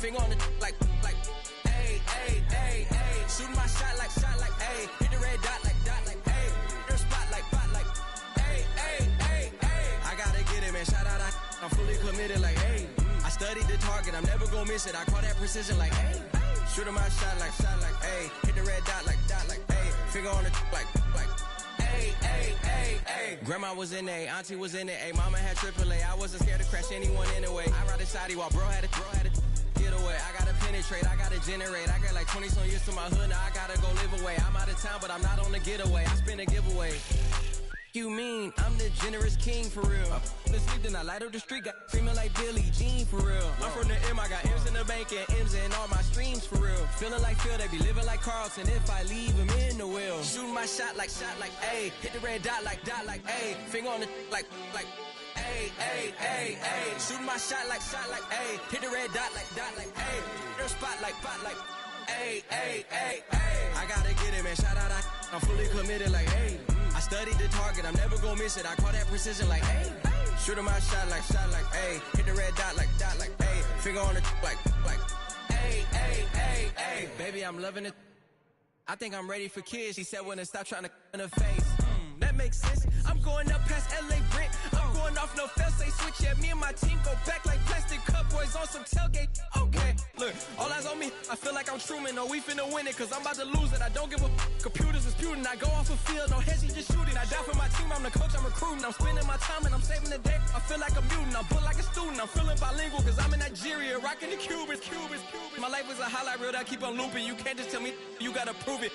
finger on the like, ayy, ayy, ayy, ayy. Shooting my shot like, ayy. Hit the red dot like, ayy. Your spot like, ayy, ayy, ayy, ayy. I gotta get it, man. Shout out, I'm fully committed like, ayy. I studied the target, I'm never gonna miss it. I call that precision like, ayy. Shooting my shot like, ayy. Hit the red dot like, ayy. Finger on the like, ayy, ayy, ayy, ayy. Grandma was in A, auntie was in it, ayy. Mama had AAA, I wasn't scared to crash anyone anyway. I ride a shotty while bro had it, get away. I gotta penetrate, I gotta generate. I got like 20 some years to my hood, now I gotta go live away. I'm out of town, but I'm not on the getaway. I spin a giveaway. You mean I'm the generous king for real? Been sleep, then I light up the street, got screaming like Billie Jean for real. I'm from the M, I got M's in the bank and M's in all my streams for real. Feeling like Phil, they be living like Carlton if I leave him in the wheel. Shooting my shot like, ayy. Hit the red dot like, ayy. Finger on the like, ayy, ayy, ayy, ayy. Shooting my shot like, ayy. Hit the red dot like, ayy. Your spot like, ayy, ayy, ayy, ayy. I gotta get it, man. Shout out, I'm fully committed like, ayy. I studied the target, I'm never gonna miss it. I call that precision like, ayy. Shooting my shot like, ayy. Hit the red dot like, ayy. Finger on the like, ayy, ayy, ayy, ayy. Baby, I'm loving it. I think I'm ready for kids. She said when to stop trying to in her face. That makes sense. I'm going up past LA Brent. I'm going off no fail, say switch. Yeah, me and my team go back like plastic Cowboys on some tailgate. Okay, look, all eyes on me. I feel like I'm Truman. No, we finna win it, cause I'm about to lose it. I don't give a computers disputing. I go off a field, no heads, just shooting. I die for my team, I'm the coach, I'm recruiting. I'm spending my time and I'm saving the day. I feel like a mutant, I'm built like a student. I'm feeling bilingual, cause I'm in Nigeria, rocking the Cubans. My life is a highlight reel that I keep on looping. You can't just tell me, you gotta prove it.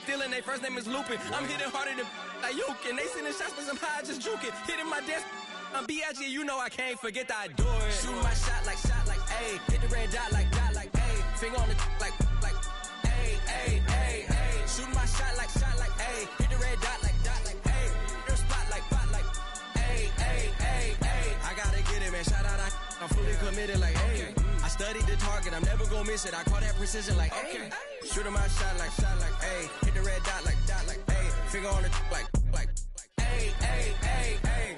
Stealing, their first name is Lupin. I'm hitting harder than Ayuk, and they sending shots for some high, just juke it. Hitting my desk, I'm B.I.G., you know I can't forget that I do it. Shooting my shot like, ayy. Hit the red dot like, ayy. Finger on the like, ayy, ayy, ayy, ayy. Shooting my shot like, ayy. Hit the red dot like, ayy. Your spot like, ayy, ayy, ayy, ayy. I gotta get it, man. Shout out, I'm fully committed like, ayy. I studied the target, I'm never gonna miss it. I call that precision like, ayy. Shooting my shot like, ayy. Hit the red dot like, ayy. Finger on the like, ayy, ayy, ayy, ayy.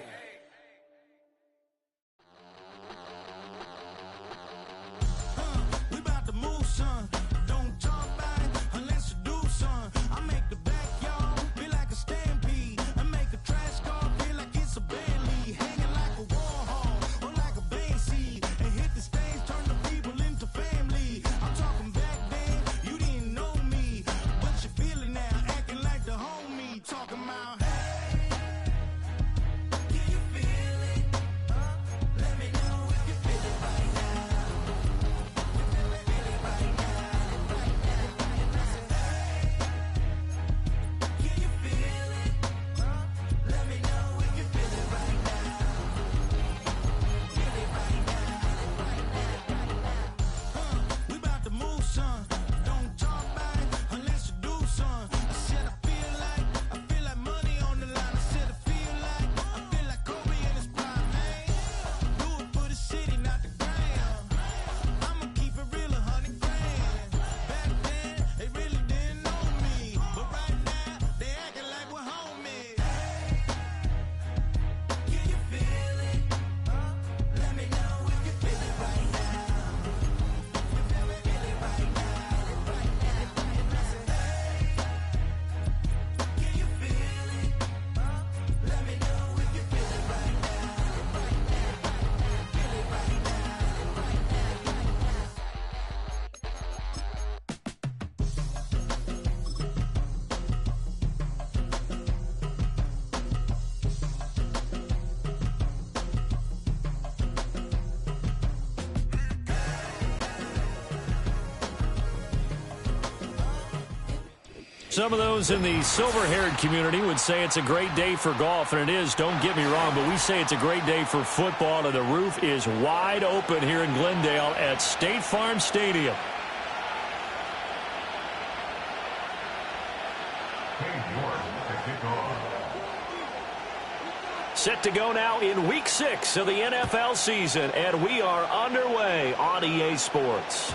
We about to move, son. Don't talk about it unless you do, son. I make the backyard feel like a stampede. I make a trash car feel like it's a Bentley. Hanging like a Warhol or like a Banksy. And hit the stage, turn the people into family. I'm talking back then, you didn't know me. But you feel it now, acting like the homie. Talking about, hey, can you feel it? Let me know if you feel it right now. Some of those in the silver-haired community would say it's a great day for golf, and it is, don't get me wrong, but we say it's a great day for football, and the roof is wide open here in Glendale at State Farm Stadium. Set to go now in Week 6 of the NFL season, and we are underway on EA Sports.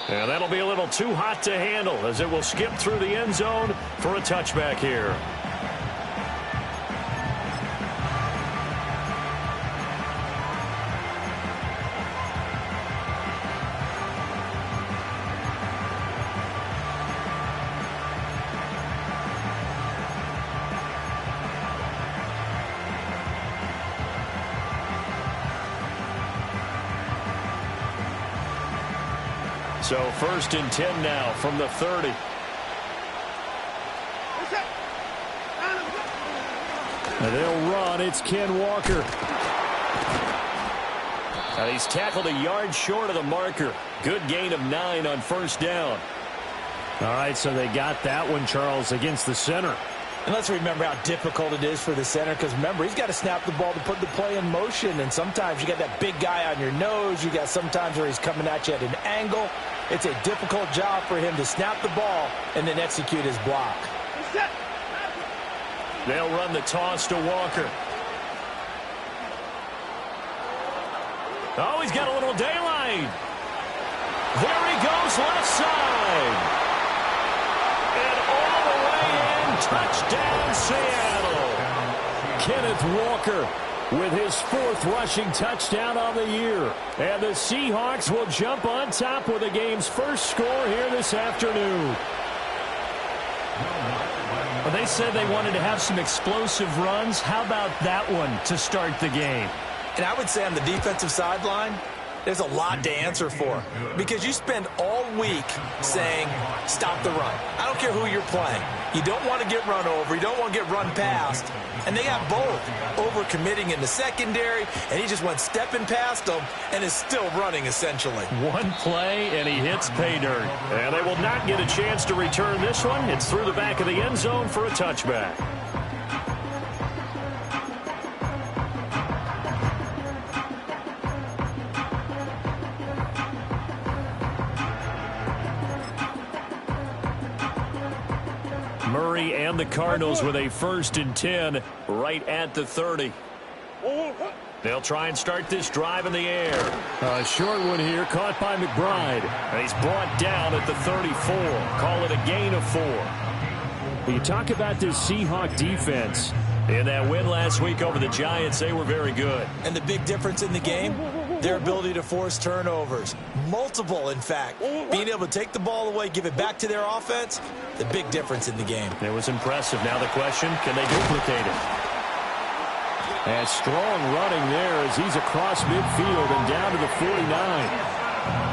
And that'll be a little too hot to handle as it will skip through the end zone for a touchback here. So 1st and 10 now from the 30. And they'll run. It's Ken Walker. And he's tackled a yard short of the marker. Good gain of 9 on 1st down. All right, so they got that one, Charles, against the center. And let's remember how difficult it is for the center, because remember, he's got to snap the ball to put the play in motion, and sometimes you got that big guy on your nose. You got sometimes where he's coming at you at an angle. It's a difficult job for him to snap the ball and then execute his block. They'll run the toss to Walker. Oh, he's got a little daylight. There he goes, left side. And all the way in, touchdown Seattle. Kenneth Walker with his 4th rushing touchdown on the year. And the Seahawks will jump on top with the game's first score here this afternoon. Well, they said they wanted to have some explosive runs. How about that one to start the game? And I would say on the defensive sideline, there's a lot to answer for, because you spend all week saying, stop the run. I don't care who you're playing. You don't want to get run over. You don't want to get run past. And they got both. Overcommitting in the secondary, and he just went stepping past them and is still running, essentially. One play, and he hits pay dirt. And they will not get a chance to return this one. It's through the back of the end zone for a touchback. Murray and the Cardinals with a 1st and 10 right at the 30. They'll try and start this drive in the air. A short one here, caught by McBride. And he's brought down at the 34. Call it a gain of 4. You talk about this Seahawk defense. In that win last week over the Giants, they were very good. And the big difference in the game, their ability to force turnovers. Multiple, in fact. Being able to take the ball away, give it back to their offense, the big difference in the game. It was impressive. Now the question, can they duplicate it? And strong running there as he's across midfield and down to the 49.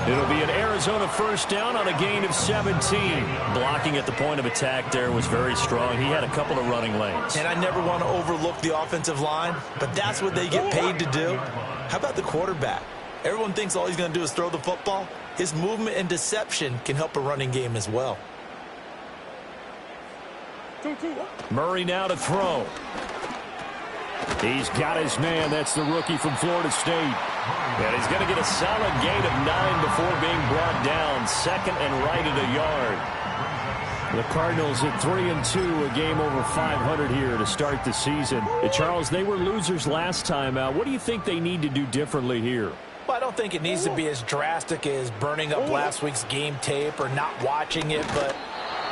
It'll be an Arizona 1st down on a gain of 17. Blocking at the point of attack there was very strong. He had a couple of running lanes. And I never want to overlook the offensive line, but that's what they get paid to do. How about the quarterback? Everyone thinks all he's going to do is throw the football. His movement and deception can help a running game as well. Murray now to throw. He's got his man. That's the rookie from Florida State. And he's going to get a solid gain of 9 before being brought down. 2nd and right at a yard. The Cardinals at 3-2, a game over 500 here to start the season. Charles, they were losers last time out. What do you think they need to do differently here? Well, I don't think it needs to be as drastic as burning up last week's game tape or not watching it, but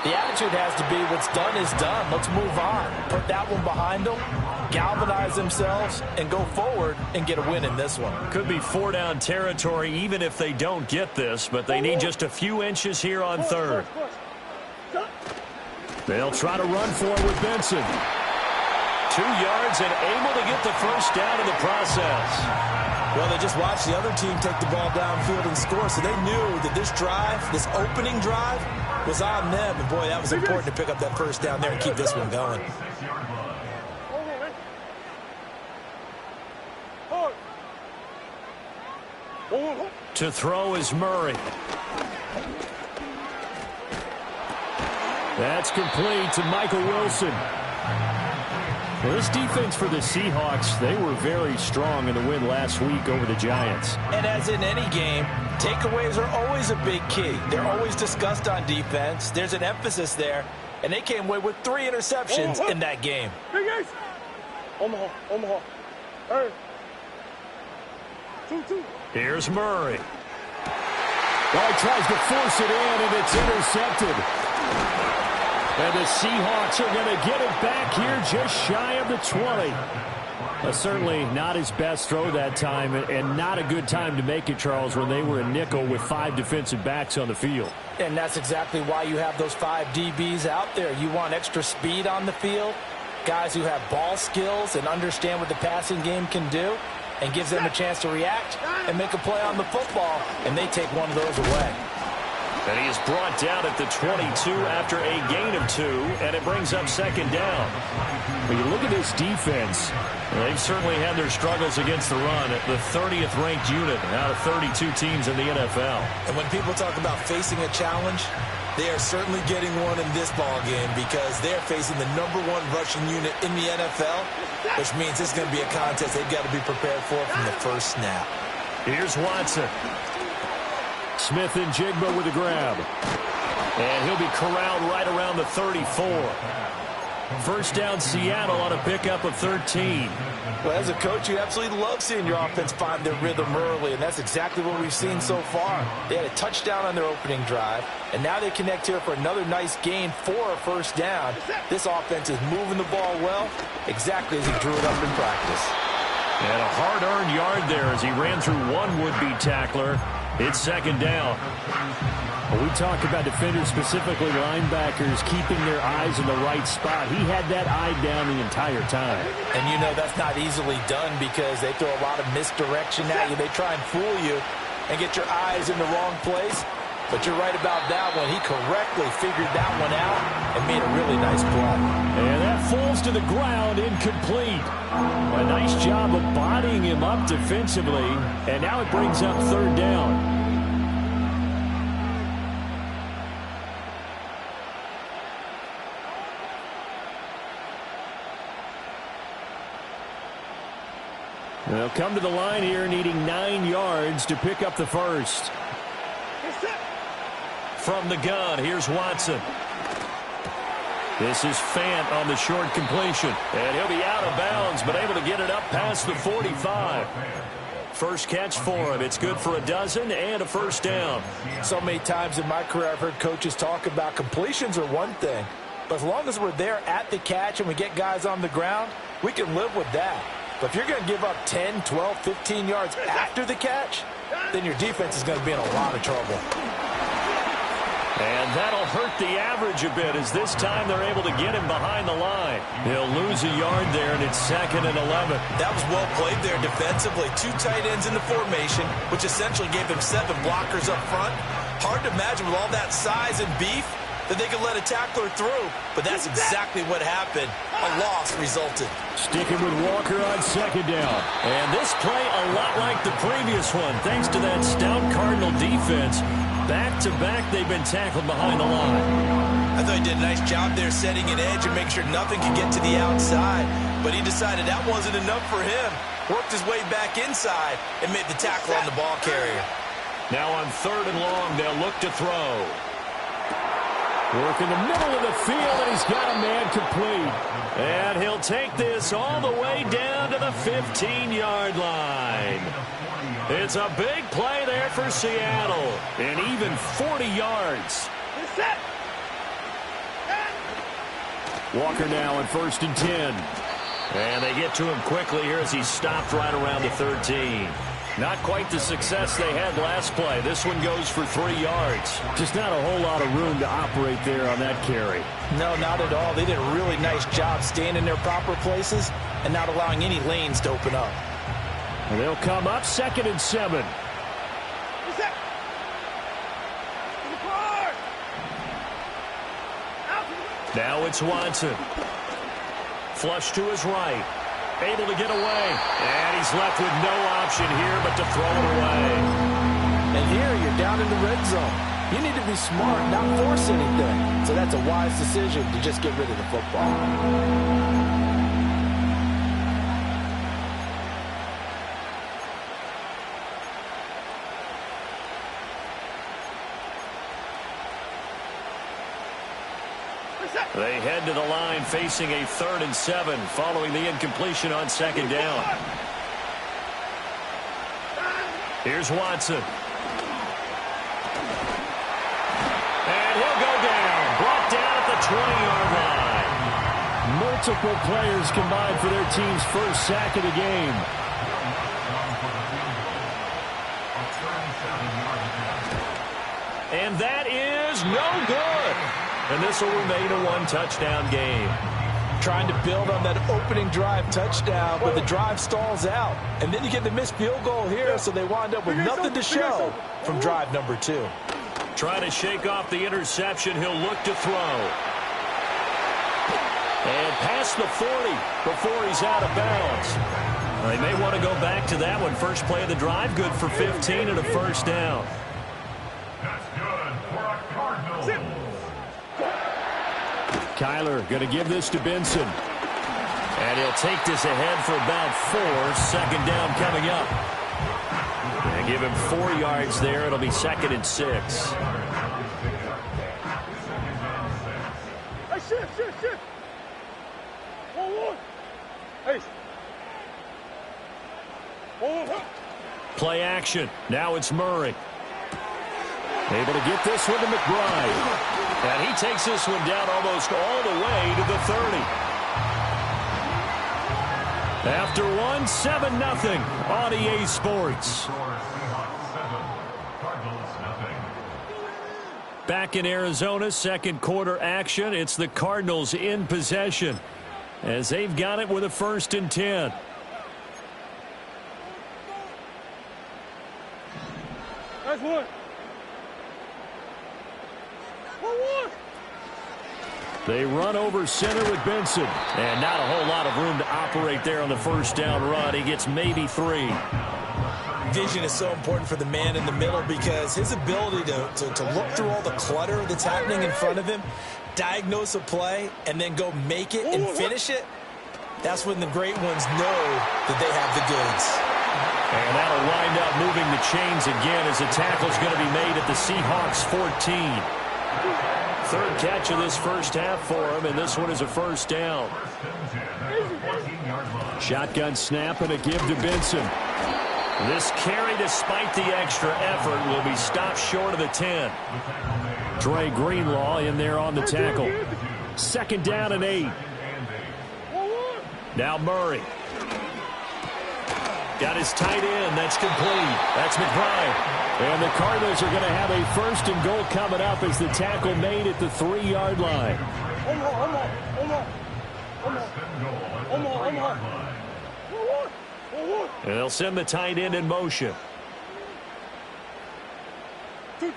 the attitude has to be what's done is done. Let's move on. Put that one behind them, galvanize themselves, and go forward and get a win in this one. Could be 4-down territory even if they don't get this, but they need just a few inches here on 3rd. They'll try to run for it with Benson. 2 yards and able to get the 1st down in the process. Well, they just watched the other team take the ball downfield and score, so they knew that this drive, this opening drive, was on them. And, boy, that was important to pick up that 1st down there and keep this one going. To throw is Murray. That's complete to Michael Wilson. Well, this defense for the Seahawks, they were very strong in the win last week over the Giants. And as in any game, takeaways are always a big key. They're always discussed on defense. There's an emphasis there, and they came away with 3 interceptions in that game. Here's Murray. Well, he tries to force it in, and it's intercepted. And the Seahawks are going to get it back here just shy of the 20. Certainly not his best throw that time, and not a good time to make it, Charles, when they were in nickel with 5 defensive backs on the field. And that's exactly why you have those 5 DBs out there. You want extra speed on the field, guys who have ball skills and understand what the passing game can do, and gives them a chance to react and make a play on the football, and they take one of those away. And he is brought down at the 22 after a gain of 2, and it brings up second down. When you look at this defense, they've certainly had their struggles against the run. The 30th ranked unit out of 32 teams in the NFL. And when people talk about facing a challenge, they are certainly getting one in this ball game because they're facing the #1 rushing unit in the NFL, which means this is going to be a contest they've got to be prepared for from the first snap. Here's Watson. Smith and Jigba with a grab. And he'll be corralled right around the 34. First down, Seattle on a pickup of 13. Well, as a coach, you absolutely love seeing your offense find their rhythm early, and that's exactly what we've seen so far. They had a touchdown on their opening drive, and now they connect here for another nice gain for a first down. This offense is moving the ball well, exactly as he drew it up in practice. And a hard-earned yard there as he ran through one would-be tackler. It's second down. When we talk about defenders, specifically linebackers, keeping their eyes in the right spot. He had that eye down the entire time. And you know that's not easily done because they throw a lot of misdirection at you. They try and fool you and get your eyes in the wrong place. But you're right about that one. He correctly figured that one out and made a really nice play. And that falls to the ground, incomplete. A nice job of bodying him up defensively. And now it brings up third down. They'll come to the line here, needing 9 yards to pick up the first. From the gun, here's Watson. This is Fant on the short completion. And he'll be out of bounds, but able to get it up past the 45. First catch for him. It's good for a dozen and a first down. So many times in my career I've heard coaches talk about completions are one thing. But as long as we're there at the catch and we get guys on the ground, we can live with that. But if you're going to give up 10, 12, 15 yards after the catch, then your defense is going to be in a lot of trouble. And that'll hurt the average a bit as this time they're able to get him behind the line. He'll lose a yard there, and it's second and 11. That was well played there defensively. 2 tight ends in the formation, which essentially gave them 7 blockers up front. Hard to imagine with all that size and beef that they could let a tackler through, but that's exactly what happened. A loss resulted. Sticking with Walker on second down. And this play a lot like the previous one, thanks to that stout Cardinal defense. Back-to-back, they've been tackled behind the line. I thought he did a nice job there setting an edge and making sure nothing could get to the outside, but he decided that wasn't enough for him. Worked his way back inside and made the tackle on the ball carrier. Now on third and long, they'll look to throw. Work in the middle of the field, and he's got a man complete. And he'll take this all the way down to the 15-yard line. It's a big play there for Seattle. And even 40 yards. Walker now on first and 10. And they get to him quickly here as he stopped right around the 13. Not quite the success they had last play. This one goes for 3 yards. Just not a whole lot of room to operate there on that carry. No, not at all. They did a really nice job staying in their proper places and not allowing any lanes to open up. And they'll come up second and 7. Now it's Watson. Flush to his right. Able to get away. And he's left with no option here but to throw it away. And here you're down in the red zone. You need to be smart, not force anything. So that's a wise decision to just get rid of the football. They head to the line facing a 3rd and 7 following the incompletion on second down. Here's Watson. And he'll go down. Brought down at the 20-yard line. Multiple players combined for their team's first sack of the game. And that is no good. And this will remain a 1-touchdown game. Trying to build on that opening drive touchdown, but the drive stalls out. And then you get the missed field goal here, so they wind up with nothing to show from drive number 2. Trying to shake off the interception. He'll look to throw. And past the 40 before he's out of bounds. They may want to go back to that one. First play of the drive, good for 15 and a first down. That's good for a Cardinal. Kyler going to give this to Benson. And he'll take this ahead for about 4. Second down coming up. And give him 4 yards there. It'll be 2nd and 6. Hey, shift. One. Hey. One. Play action. Now it's Murray. Able to get this one to McBride. And he takes this one down almost all the way to the 30. After 1, 7-0 on EA Sports. Back in Arizona, second quarter action. It's the Cardinals in possession as they've got it with a 1st and 10. That's one. They run over center with Benson. And not a whole lot of room to operate there on the first down run. He gets maybe 3. Vision is so important for the man in the middle because his ability to look through all the clutter that's happening in front of him, diagnose a play, and then go make it and finish it, that's when the great ones know that they have the goods. And that'll wind up moving the chains again as the tackle's going to be made at the Seahawks 14. 3rd catch of this first half for him, and this one is a first down. Shotgun snap and a give to Benson. This carry, despite the extra effort, will be stopped short of the 10. Dre Greenlaw in there on the tackle. 2nd down and 8. Now Murray. Got his tight end. That's complete. That's McBride. And the Cardinals are going to have a 1st and goal coming up as the tackle made at the 3-yard line. And they'll send the tight end in motion. On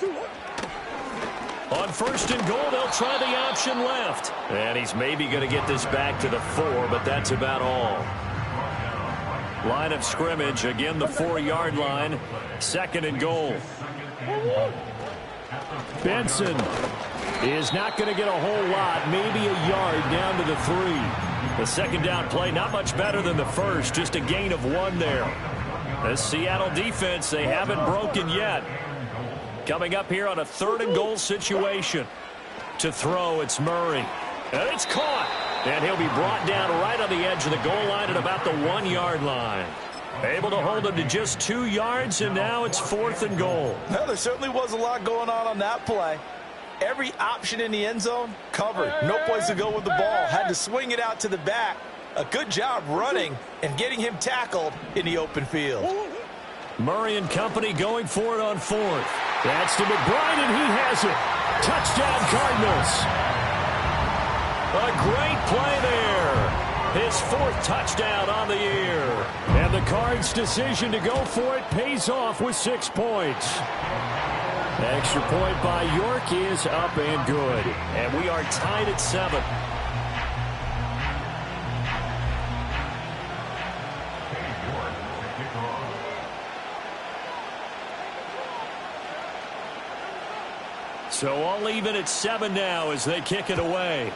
1st and goal, they'll try the option left. And he's maybe going to get this back to the 4, but that's about all. Line of scrimmage, again the 4-yard line. 2nd and goal. Benson is not going to get a whole lot, maybe a yard down to the 3. The 2nd down play, not much better than the first, just a gain of 1 there. The Seattle defense, they haven't broken yet. Coming up here on a 3rd and goal situation. To throw, it's Murray. And it's caught. And he'll be brought down right on the edge of the goal line at about the 1-yard line. Able to hold him to just 2 yards, and now it's 4th and goal. Well, there certainly was a lot going on that play. Every option in the end zone covered. No place to go with the ball. Had to swing it out to the back. A good job running and getting him tackled in the open field. Murray and company going for it on 4th. That's to McBride, and he has it. Touchdown, Cardinals. A great play there. His 4th touchdown on the year. And the Cards' decision to go for it pays off with 6 points. Extra point by York is up and good. And we are tied at 7. So all even at 7 now as they kick it away.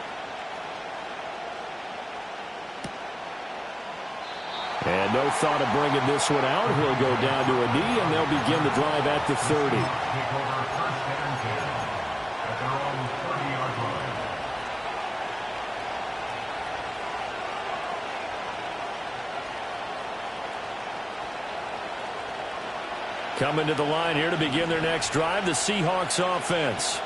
And no thought of bringing this one out. He'll go down to a knee, and they'll begin the drive at the 30. Coming to the line here to begin their next drive, the Seahawks offense.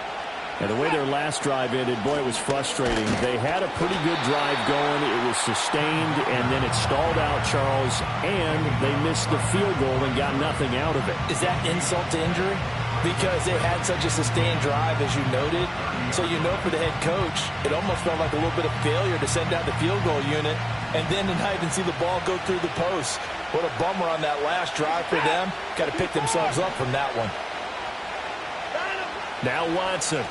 And the way their last drive ended, boy, it was frustrating. They had a pretty good drive going. It was sustained, and then it stalled out, Charles, and they missed the field goal and got nothing out of it. Is that insult to injury? Because they had such a sustained drive, as you noted. So you know for the head coach, it almost felt like a little bit of failure to send out the field goal unit and then tonight and see the ball go through the post. What a bummer on that last drive for them. Got to pick themselves up from that one. Now Watson.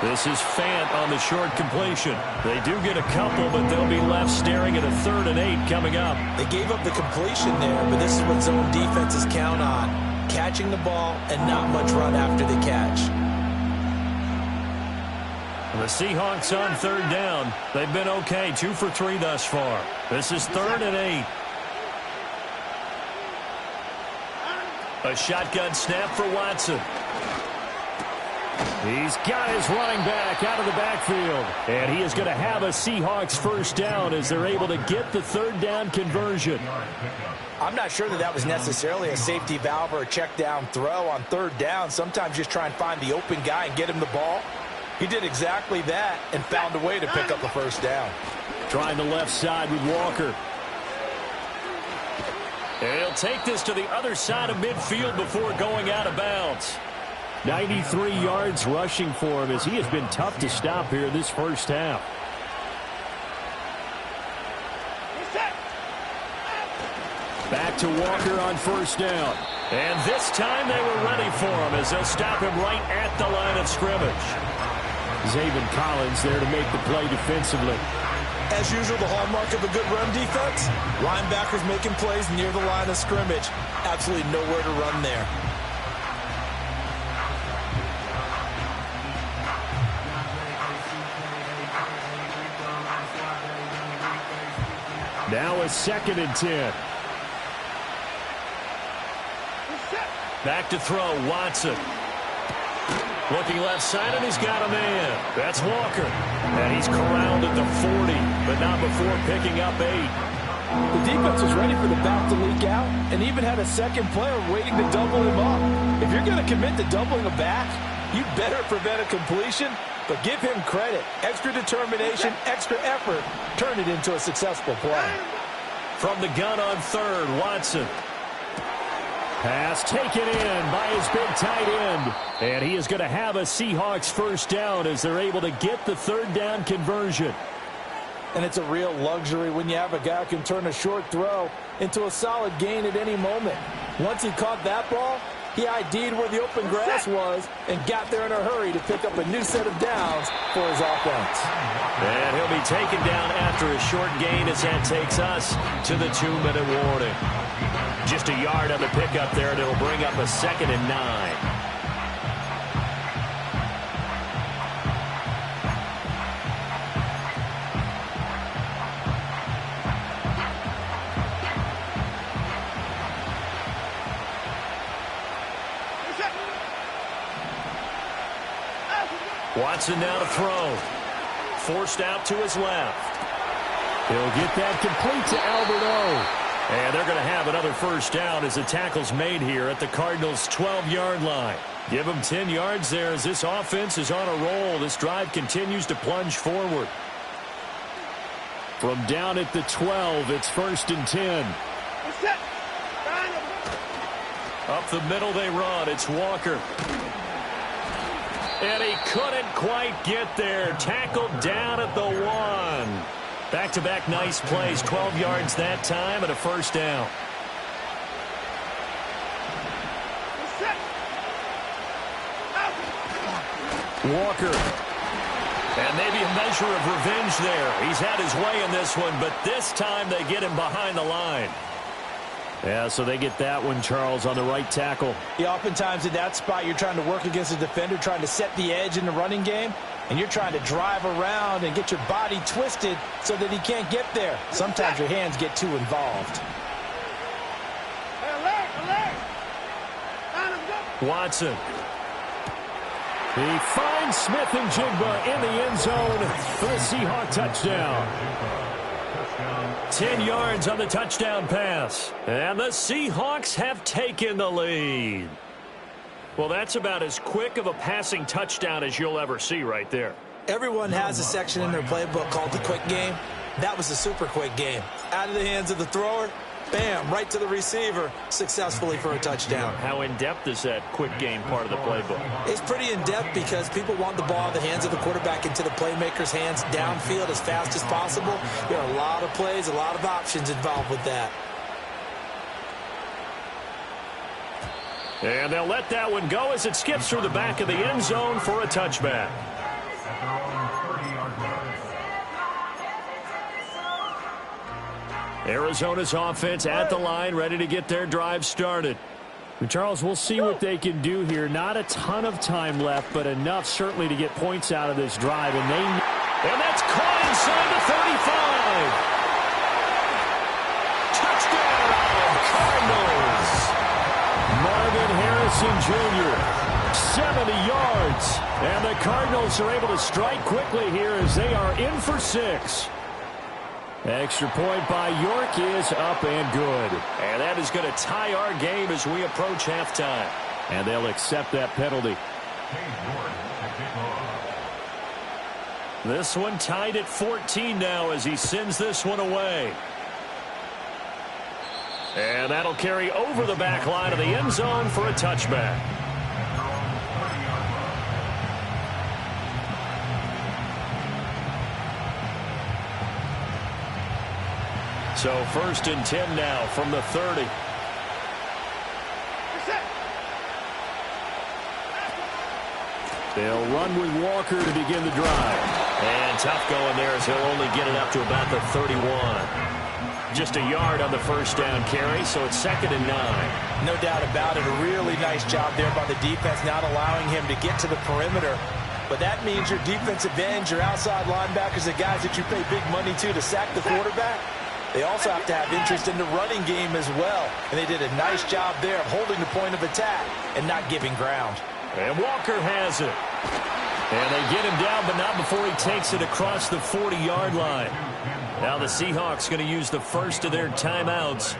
This is Fant on the short completion. They do get a couple, but they'll be left staring at a 3rd and 8 coming up. They gave up the completion there, but this is what zone defenses count on. Catching the ball and not much run after the catch. The Seahawks on 3rd down. They've been okay, 2 for 3 thus far. This is 3rd and 8. A shotgun snap for Watson. He's got his running back out of the backfield. And he is going to have a Seahawks first down as they're able to get the 3rd down conversion. I'm not sure that was necessarily a safety valve or a check down throw on 3rd down. Sometimes just try and find the open guy and get him the ball. He did exactly that and found a way to pick up the first down. Trying the left side with Walker. And he'll take this to the other side of midfield before going out of bounds. 93 yards rushing for him as he has been tough to stop here this first half. Back to Walker on first down. And this time they were ready for him as they'll stop him right at the line of scrimmage. Zaven Collins there to make the play defensively. As usual, the hallmark of a good run defense, linebackers making plays near the line of scrimmage. Absolutely nowhere to run there. Now a 2nd and 10. Back to throw, Watson. Looking left side, and he's got a man. That's Walker. And he's corralled at the 40, but not before picking up 8. The defense was ready for the back to leak out and even had a second player waiting to double him up. If you're going to commit to doubling a back, you better prevent a completion, but give him credit. Extra determination, extra effort, turn it into a successful play. From the gun on 3rd, Watson. Pass taken in by his big tight end. And he is going to have a Seahawks first down as they're able to get the 3rd down conversion. And it's a real luxury when you have a guy who can turn a short throw into a solid gain at any moment. Once he caught that ball, he ID'd where the open grass was and got there in a hurry to pick up a new set of downs for his offense. And he'll be taken down after a short gain as that takes us to the 2-minute warning. Just a yard on the pickup there, and it'll bring up a 2nd and 9. Watson now to throw. Forced out to his left. He'll get that complete to Alberto. And they're going to have another first down as the tackle's made here at the Cardinals' 12-yard line. Give them 10 yards there as this offense is on a roll. This drive continues to plunge forward. From down at the 12, it's 1st and 10. Up the middle they run. It's Walker. And he couldn't quite get there. Tackled down at the 1. Back-to-back nice plays. 12 yards that time and a first down. Walker. And maybe a measure of revenge there. He's had his way in this one, but this time they get him behind the line. Yeah, so they get that one, Charles, on the right tackle. Yeah, oftentimes in that spot, you're trying to work against a defender, trying to set the edge in the running game, and you're trying to drive around and get your body twisted so that he can't get there. Sometimes your hands get too involved. Watson. He finds Smith and Jigba in the end zone for the Seahawk touchdown. 10 yards on the touchdown pass. And the Seahawks have taken the lead. Well, that's about as quick of a passing touchdown as you'll ever see right there. Everyone has a section in their playbook called the quick game. That was a super quick game. Out of the hands of the thrower, bam, right to the receiver, successfully for a touchdown. How in-depth is that quick game part of the playbook? It's pretty in-depth because people want the ball in the hands of the quarterback into the playmaker's hands downfield as fast as possible. There are a lot of plays, a lot of options involved with that. And they'll let that one go as it skips through the back of the end zone for a touchback. Arizona's offense at the line, ready to get their drive started. Charles, we'll see what they can do here. Not a ton of time left, but enough certainly to get points out of this drive. And that's caught inside the 35. Touchdown, Cardinals. Marvin Harrison Jr., 70 yards. And the Cardinals are able to strike quickly here as they are in for 6. Extra point by York is up and good. And that is going to tie our game as we approach halftime. And they'll accept that penalty. This one tied at 14 now as he sends this one away. And that'll carry over the back line of the end zone for a touchback. So 1st and 10 now from the 30. They'll run with Walker to begin the drive. And tough going there as he'll only get it up to about the 31. Just a yard on the first down carry, so it's 2nd and 9. No doubt about it. A really nice job there by the defense, not allowing him to get to the perimeter. But that means your defensive ends, your outside linebackers, the guys that you pay big money to sack the quarterback, they also have to have interest in the running game as well. And they did a nice job there of holding the point of attack and not giving ground. And Walker has it. And they get him down, but not before he takes it across the 40-yard line. Now the Seahawks going to use the first of their timeouts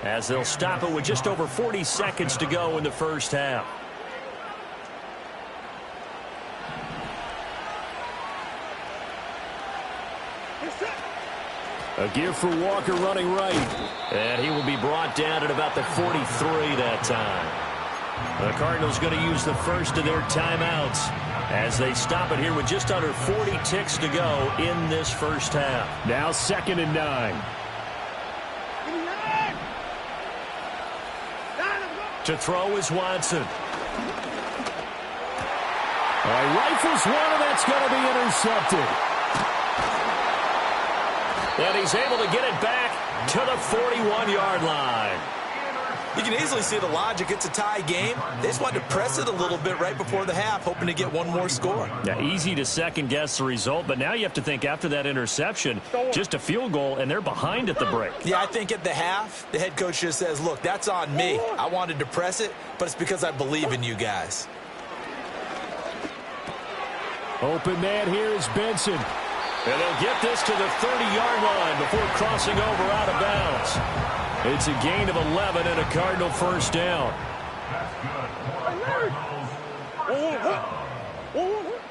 as they'll stop it with just over 40 seconds to go in the first half. A give for Walker running right. And he will be brought down at about the 43 that time. The Cardinals going to use the first of their timeouts as they stop it here with just under 40 ticks to go in this first half. Now 2nd and 9. To throw is Watson. Rifles one, and that's going to be intercepted. And he's able to get it back to the 41-yard line. You can easily see the logic. It's a tie game. They just wanted to press it a little bit right before the half, hoping to get one more score. Yeah, easy to second-guess the result, but now you have to think after that interception, just a field goal, and they're behind at the break. Yeah, I think at the half, the head coach just says, look, that's on me. I wanted to press it, but it's because I believe in you guys. Open man here is Benson. And they'll get this to the 30-yard line before crossing over out of bounds. It's a gain of 11 and a Cardinal first down.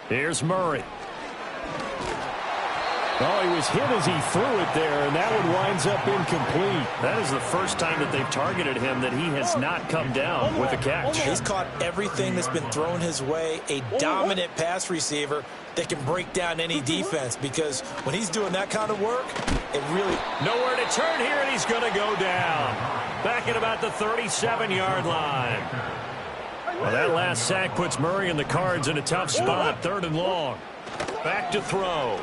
Here's Murray. Oh, he was hit as he threw it there, and that one winds up incomplete. That is the first time that they've targeted him that he has not come down with a catch. He's caught everything that's been thrown his way, a dominant pass receiver that can break down any defense, because when he's doing that kind of work, it really... Nowhere to turn here, and he's going to go down. Back at about the 37-yard line. Well, that last sack puts Murray and the Cards in a tough spot, 3rd and long. Back to throw.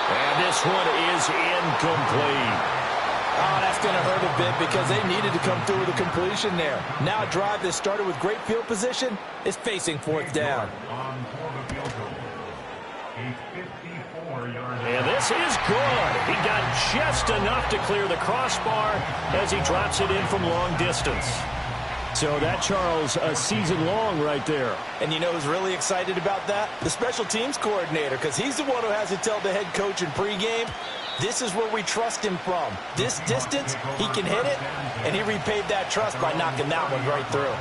And this one is incomplete. Oh, that's going to hurt a bit because they needed to come through with a completion there. Now a drive that started with great field position is facing 4th down. And this is good. He got just enough to clear the crossbar as he drops it in from long distance. So that, Charles, a season long right there. And you know who's really excited about that? The special teams coordinator, because he's the one who has to tell the head coach in pregame, this is where we trust him from. This distance, he can hit it, and he repaid that trust by knocking that one right through.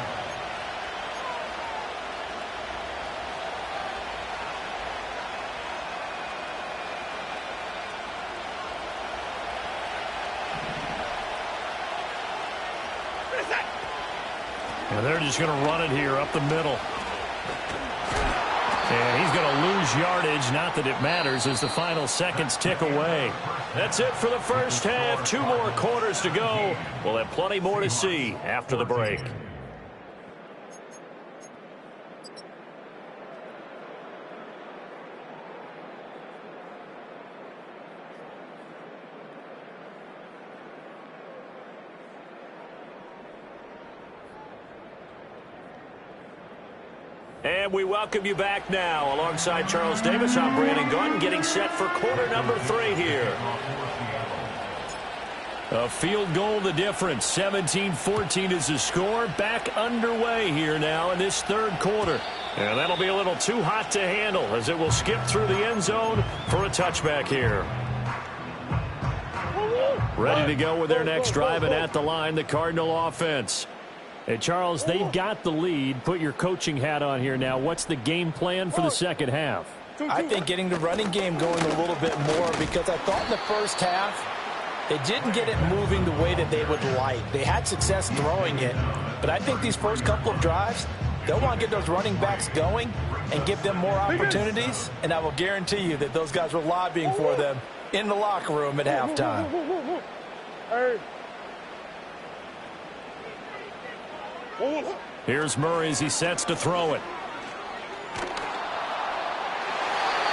And they're just going to run it here up the middle. And he's going to lose yardage, not that it matters, as the final seconds tick away. That's it for the first half. 2 more quarters to go. We'll have plenty more to see after the break. And we welcome you back now. Alongside Charles Davis, I'm Brandon Gaudin, getting set for quarter number 3 here. A field goal the difference. 17-14 is the score. Back underway here now in this third quarter. And that'll be a little too hot to handle as it will skip through the end zone for a touchback here. Ready to go with their next drive, and at the line, the Cardinal offense. Hey, Charles, they've got the lead. Put your coaching hat on here now. What's the game plan for the second half? I think getting the running game going a little bit more, because I thought in the first half they didn't get it moving the way that they would like. They had success throwing it, but I think these first couple of drives, they'll want to get those running backs going and give them more opportunities, and I will guarantee you that those guys were lobbying for them in the locker room at halftime. Hey. Here's Murray as he sets to throw it.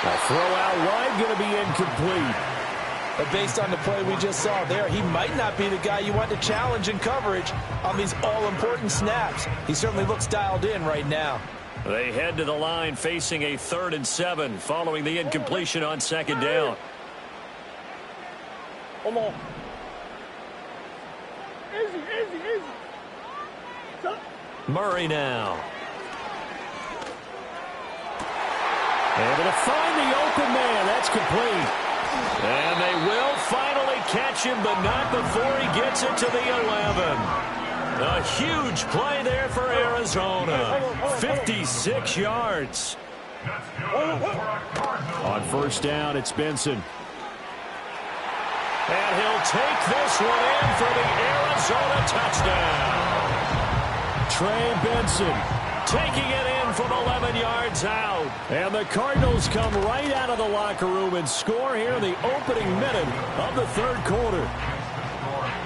A throw out wide, going to be incomplete. But based on the play we just saw there, he might not be the guy you want to challenge in coverage on these all-important snaps. He certainly looks dialed in right now. They head to the line facing a 3rd and 7 following the incompletion on second down. Come on. Easy, easy, easy. Murray now. Able to find the open man. That's complete. And they will finally catch him, but not before he gets it to the 11. A huge play there for Arizona. 56 yards. On first down, it's Benson. And he'll take this one in for the Arizona touchdown. Trey Benson taking it in from 11 yards out. And the Cardinals come right out of the locker room and score here in the opening minute of the third quarter.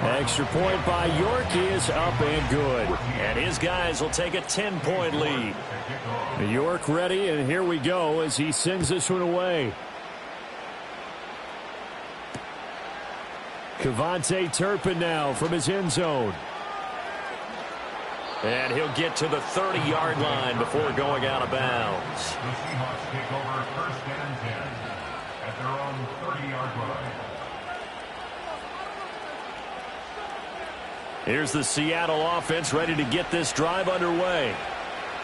Extra point by York is up and good. And his guys will take a 10-point lead. York ready, and here we go as he sends this one away. Kevontae Turpin now from his end zone. And he'll get to the 30-yard line before going out of bounds. The Seahawks take over 1st and 10 at their own 30-yard line. Here's the Seattle offense ready to get this drive underway.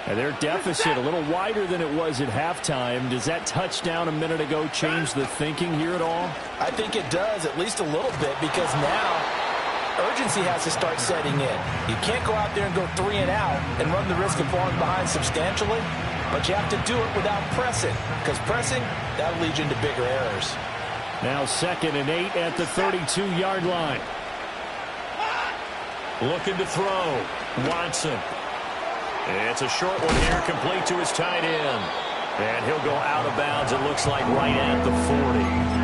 And their deficit a little wider than it was at halftime. Does that touchdown a minute ago change the thinking here at all? I think it does, at least a little bit, because now urgency has to start setting in. You can't go out there and go 3 and out and run the risk of falling behind substantially, but you have to do it without pressing, because pressing, that'll lead you into bigger errors. Now 2nd and 8 at the 32-yard line. Looking to throw. Watson. It's a short one here, complete to his tight end. And he'll go out of bounds, it looks like, right at the 40.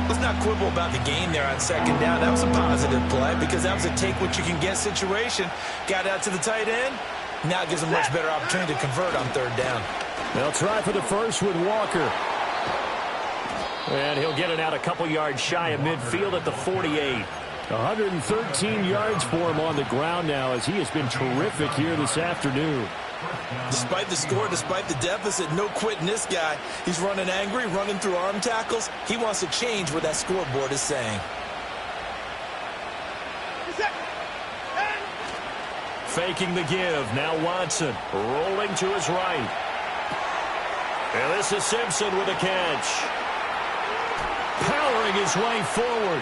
Let's not quibble about the gain there on 2nd down. That was a positive play because that was a take-what-you-can-get situation. Got out to the tight end. Now it gives a much better opportunity to convert on 3rd down. They'll try for the first with Walker. And he'll get it out a couple yards shy of midfield at the 48. 113 yards for him on the ground now as he has been terrific here this afternoon. Despite the score, despite the deficit, no quitting this guy. He's running angry, running through arm tackles. He wants to change what that scoreboard is saying. Faking the give. Now Watson rolling to his right. And this is Simpson with a catch. Powering his way forward.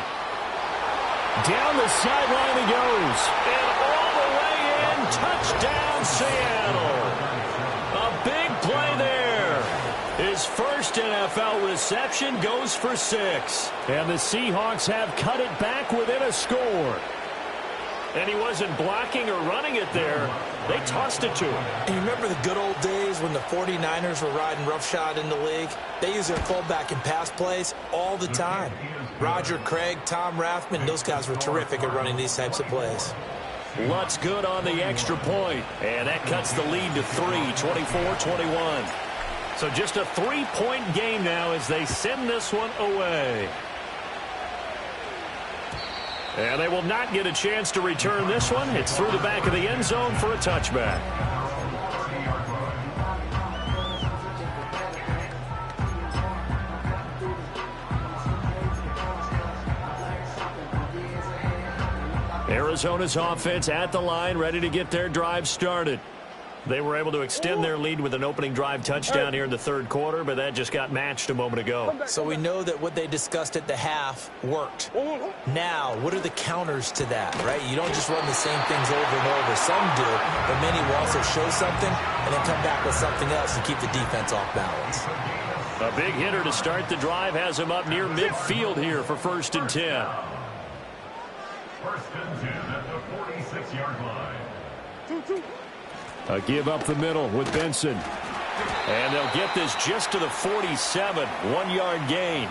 Down the sideline he goes. And all the way in. Touchdown, Seattle. A big play there. His first NFL reception goes for 6. And the Seahawks have cut it back within a score. And he wasn't blocking or running it there. They tossed it to him. And you remember the good old days when the 49ers were riding roughshod in the league? They use their fullback in pass plays all the time. Roger Craig, Tom Rathman, those guys were terrific at running these types of plays. Lutt's good on the extra point. And that cuts the lead to 3, 24-21. So just a 3-point game now as they send this one away. And they will not get a chance to return this one. It's through the back of the end zone for a touchback. Arizona's offense at the line, ready to get their drive started. They were able to extend their lead with an opening drive touchdown here in the third quarter, but that just got matched a moment ago. So we know that what they discussed at the half worked. Now, what are the counters to that, right? You don't just run the same things over and over. Some do, but many will also show something and then come back with something else and keep the defense off balance. A big hitter to start the drive has him up near midfield here for 1st and 10. 1st and 10 at the 46-yard line. A give up the middle with Benson. And they'll get this just to the 47, 1-yard gain.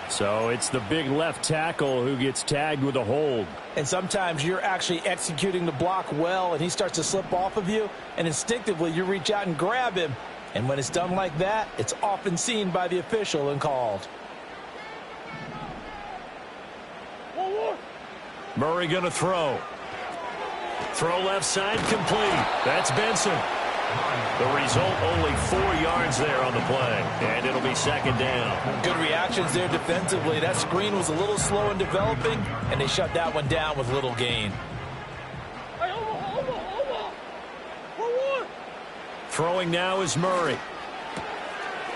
So it's the big left tackle who gets tagged with a hold. And sometimes you're actually executing the block well, and he starts to slip off of you, and instinctively you reach out and grab him. And when it's done like that, it's often seen by the official and called. Murray going to throw. Throw left side complete. That's Benson. The result, only 4 yards there on the play. And it'll be 2nd down. Good reactions there defensively. That screen was a little slow in developing, and they shut that one down with little gain. Throwing now is Murray.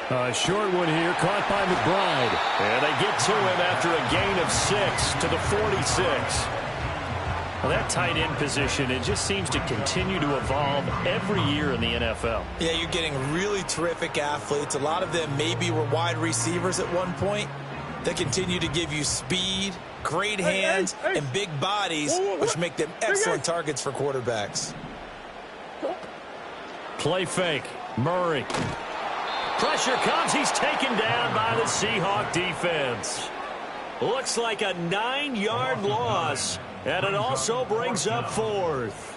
A short one here, caught by McBride. And they get to him after a gain of 6 to the 46. Well, that tight end position, it just seems to continue to evolve every year in the NFL. Yeah, you're getting really terrific athletes. A lot of them maybe were wide receivers at one point. They continue to give you speed, great hands, and big bodies, which make them excellent targets for quarterbacks. Play fake. Murray. Pressure comes. He's taken down by the Seahawk defense. Looks like a 9-yard loss. And it also brings up 4th.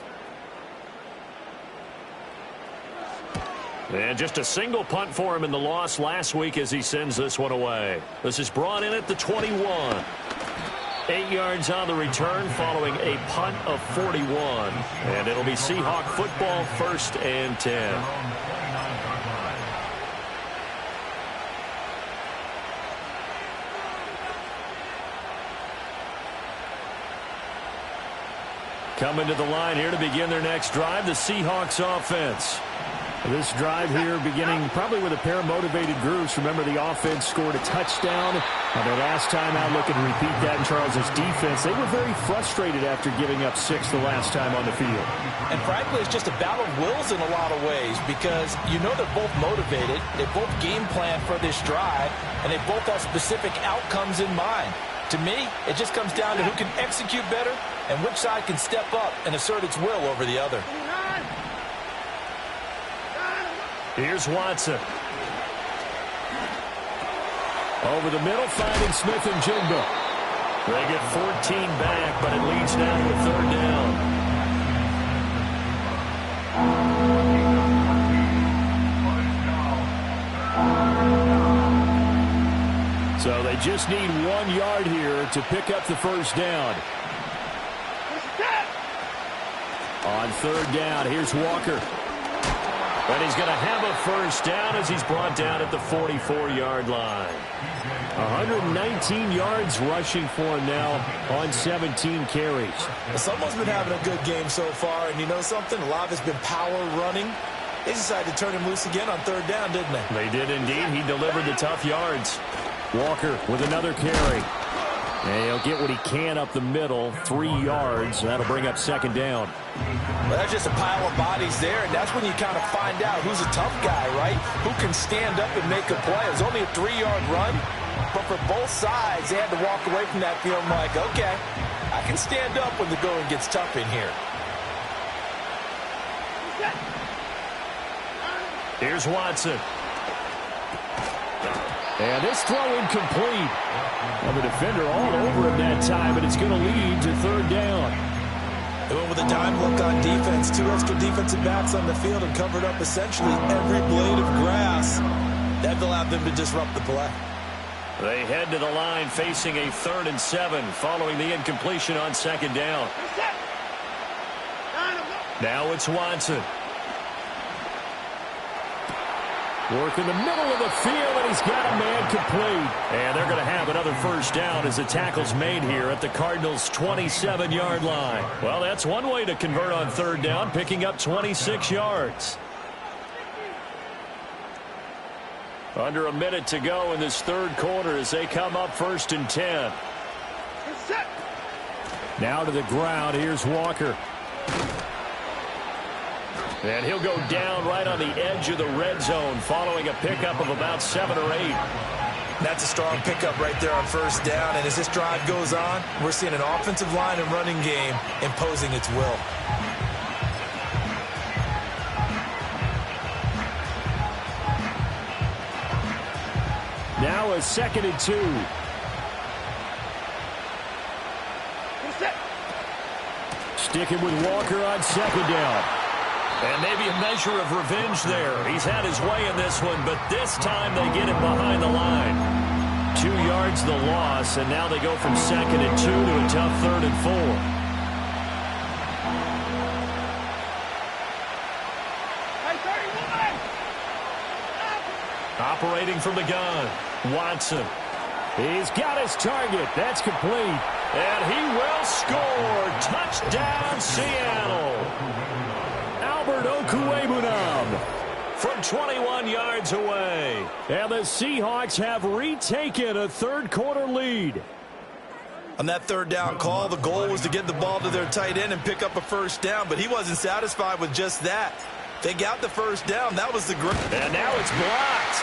And just a single punt for him in the loss last week as he sends this one away. This is brought in at the 21. 8 yards on the return following a punt of 41. And it'll be Seahawk football, 1st and 10. Coming to the line here to begin their next drive, the Seahawks offense. This drive here beginning probably with a pair of motivated groups. Remember, the offense scored a touchdown. The last time out, looking to repeat that in Charles's defense. They were very frustrated after giving up 6 the last time on the field. And frankly, it's just a battle of wills in a lot of ways because you know they're both motivated. They both game plan for this drive, and they both have specific outcomes in mind. To me, it just comes down to who can execute better and which side can step up and assert its will over the other. Here's Watson. Over the middle, finding Smith and Jigba. They get 14 back, but it leads now to a 3rd down. So they just need 1 yard here to pick up the 1st down. On 3rd down, here's Walker. And he's going to have a 1st down as he's brought down at the 44-yard line. 119 yards rushing for him now on 17 carries. Someone's been having a good game so far, and you know something? A lot of it's been power running. They decided to turn him loose again on 3rd down, didn't they? They did indeed. He delivered the tough yards. Walker with another carry. And he'll get what he can up the middle, 3 yards. That'll bring up 2nd down. Well, that's just a pile of bodies there, and that's when you kind of find out who's a tough guy, right? Who can stand up and make a play. It was only a 3-yard run, but for both sides, they had to walk away from that feeling like, okay, I can stand up when the going gets tough in here. Here's Watson. And this throw incomplete. Well, the defender all over him that time, and it's going to lead to third down. They went with a dime look on defense. 2 extra defensive backs on the field and covered up essentially every blade of grass. That allowed them to disrupt the play. They head to the line facing a 3rd and 7 following the incompletion on 2nd down. Now it's Watson. Work in the middle of the field, and he's got a man complete. And they're going to have another first down as the tackle's made here at the Cardinals' 27-yard line. Well, that's one way to convert on 3rd down, picking up 26 yards. Under a minute to go in this 3rd quarter as they come up 1st and 10. Now to the ground. Here's Walker. And he'll go down right on the edge of the red zone following a pickup of about 7 or 8. That's a strong pickup right there on 1st down. And as this drive goes on, we're seeing an offensive line and running game imposing its will. Now a 2nd and 2. Sticking with Walker on 2nd down. And maybe a measure of revenge there. He's had his way in this one, but this time they get him behind the line. 2 yards the loss, and now they go from 2nd and 2 to a tough 3rd and 4. Operating from the gun, Watson. He's got his target. That's complete. And he will score. Touchdown, Seattle. From 21 yards away. And the Seahawks have retaken a 3rd quarter lead. On that 3rd down call, the goal was to get the ball to their tight end and pick up a 1st down, but he wasn't satisfied with just that. They got the 1st down. That was the great. And now it's blocked.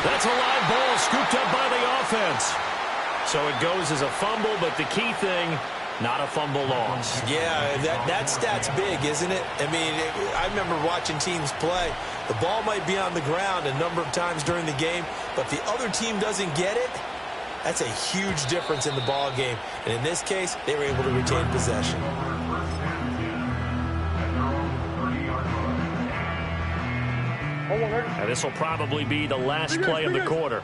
That's a live ball scooped up by the offense. So it goes as a fumble, but the key thing, not a fumble loss. Yeah, that stat's big, isn't it? I mean, I remember watching teams play. The ball might be on the ground a number of times during the game, but if the other team doesn't get it, that's a huge difference in the ball game. And in this case, they were able to retain possession. And this will probably be the last play of the quarter.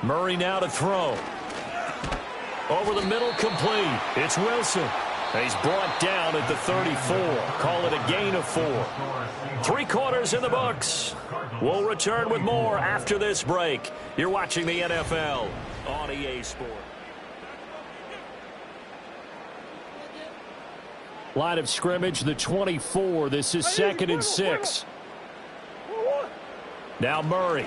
Murray now to throw. Over the middle, complete. It's Wilson. He's brought down at the 34. Call it a gain of 4. 3 quarters in the books. We'll return with more after this break. You're watching the NFL on EA Sports. Line of scrimmage, the 24. This is 2nd and 6. Now Murray.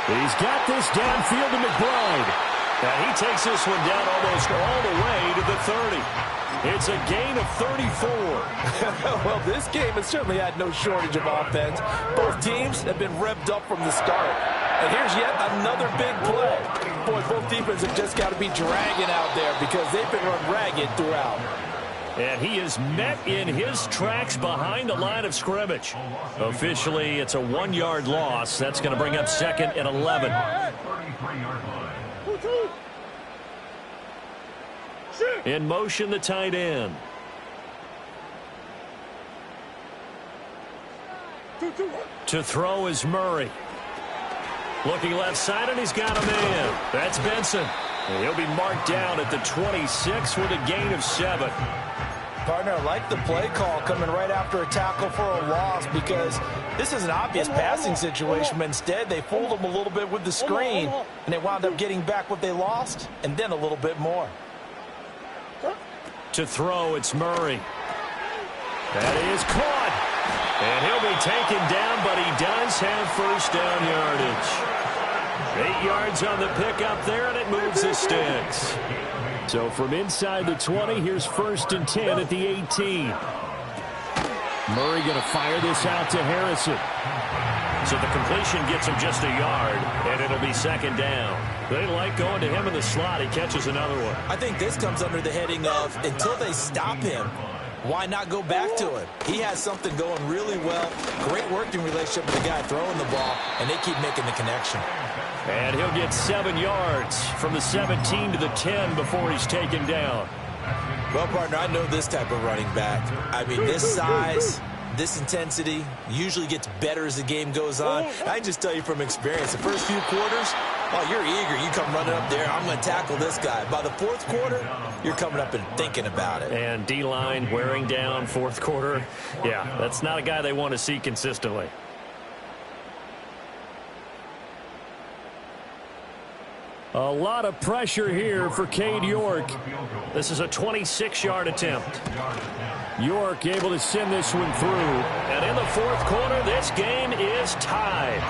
He's got this downfield to McBride. And he takes this one down almost all the way to the 30. It's a gain of 34. Well, this game has certainly had no shortage of offense. Both teams have been revved up from the start. And here's yet another big play. Boy, both defenses have just got to be dragging out there because they've been run ragged throughout. And he is met in his tracks behind the line of scrimmage. Officially, it's a 1-yard loss. That's going to bring up 2nd and 11. In motion, the tight end. To throw is Murray. Looking left side, and he's got a man. That's Benson. And he'll be marked down at the 26 with a gain of 7. Partner, I like the play call coming right after a tackle for a loss because this is an obvious passing situation, but instead they fooled him a little bit with the screen, and they wound up getting back what they lost and then a little bit more. To throw, it's Murray. That is caught. And he'll be taken down, but he does have first down yardage. 8 yards on the pickup there, and it moves the sticks. So from inside the 20, here's 1st and 10 at the 18. Murray going to fire this out to Harrison. So the completion gets him just a yard, and it'll be second down. They like going to him in the slot. He catches another one. I think this comes under the heading of until they stop him, why not go back to him? He has something going really well. Great working relationship with the guy throwing the ball, and they keep making the connection. And he'll get 7 yards from the 17 to the 10 before he's taken down. Well, partner, I know this type of running back. I mean, this size, this intensity usually gets better as the game goes on. I can just tell you from experience, the first few quarters, oh, you're eager. You come running up there, I'm going to tackle this guy. By the fourth quarter, you're coming up and thinking about it. And D-line wearing down fourth quarter. Yeah, that's not a guy they want to see consistently. A lot of pressure here for Cade York. This is a 26-yard attempt. York able to send this one through. And in the fourth quarter, this game is tied.